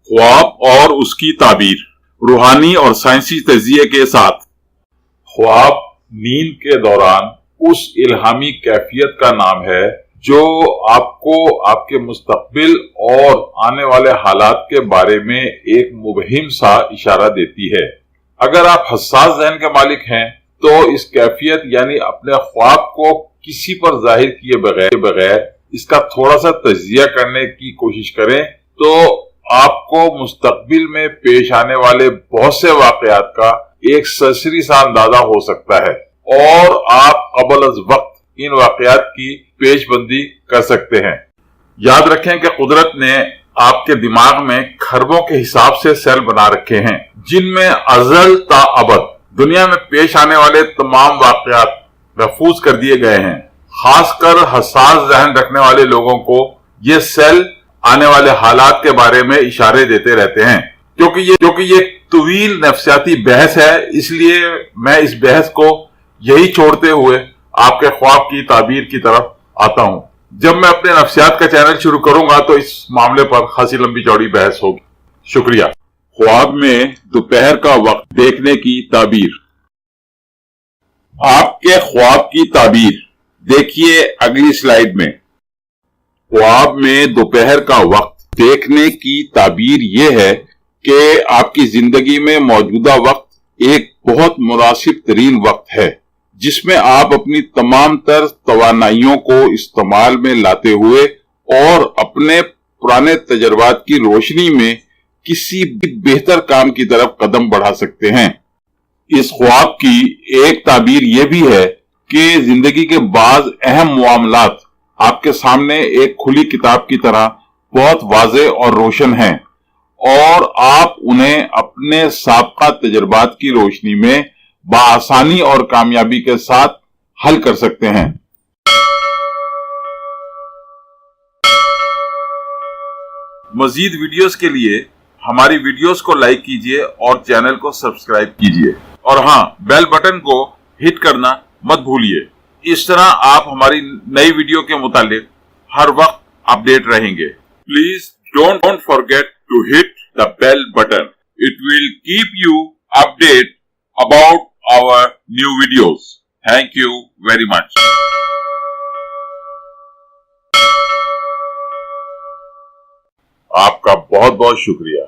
ख्वाब और उसकी ताबीर, रूहानी और साइंसी तजिए के साथ। ख्वाब नींद के दौरान उस इल्हामी कैफियत का नाम है जो आपको आपके मुस्तकबिल और आने वाले हालात के बारे में एक मुबहिम सा इशारा देती है। अगर आप हसास ज़हन के मालिक हैं तो इस कैफियत यानी अपने ख्वाब को किसी पर जाहिर किए बगैर इसका थोड़ा सा तजिया करने की कोशिश करें तो आपको मुस्तकबिल में पेश आने वाले बहुत से वाकयात का एक सरसरी सा अंदाजा हो सकता है और आप क़ब्ल अज़ वक्त इन वाकयात की पेशबंदी कर सकते हैं। याद रखें कि कुदरत ने आपके दिमाग में खरबों के हिसाब से सेल बना रखे हैं जिनमें अज़ल ता अबद दुनिया में पेश आने वाले तमाम वाकयात महफूज कर दिए गए हैं। खासकर हसास ज़हन रखने वाले लोगों को ये सेल आने वाले हालात के बारे में इशारे देते रहते हैं। क्योंकि ये तवील नफ्सियाती बहस है, इसलिए मैं इस बहस को यही छोड़ते हुए आपके ख्वाब की ताबीर की तरफ आता हूं। जब मैं अपने नफ्सियात का चैनल शुरू करूंगा तो इस मामले पर खासी लंबी चौड़ी बहस होगी। शुक्रिया। ख्वाब में दोपहर का वक्त देखने की ताबीर। आपके ख्वाब की ताबीर देखिए अगली स्लाइड में। ख्वाब में दोपहर का वक्त देखने की ताबीर यह है कि आपकी जिंदगी में मौजूदा वक्त एक बहुत मुनासिब तरीन वक्त है जिसमें आप अपनी तमाम तर तवानाइयों को इस्तेमाल में लाते हुए और अपने पुराने तजर्बात की रोशनी में किसी भी बेहतर काम की तरफ कदम बढ़ा सकते हैं। इस ख्वाब की एक ताबीर यह भी है कि जिंदगी के बाज अहम मामलात आपके सामने एक खुली किताब की तरह बहुत वाज़ेह और रोशन हैं और आप उन्हें अपने साबका तजर्बात की रोशनी में बआसानी और कामयाबी के साथ हल कर सकते हैं। मजीद वीडियोस के लिए हमारी वीडियोस को लाइक कीजिए और चैनल को सब्सक्राइब कीजिए और हाँ, बेल बटन को हिट करना मत भूलिए। इस तरह आप हमारी नई वीडियो के मुतालिक हर वक्त अपडेट रहेंगे। Please don't forget to hit the bell button. It will keep you updated about our new videos. Thank you very much. आपका बहुत बहुत शुक्रिया।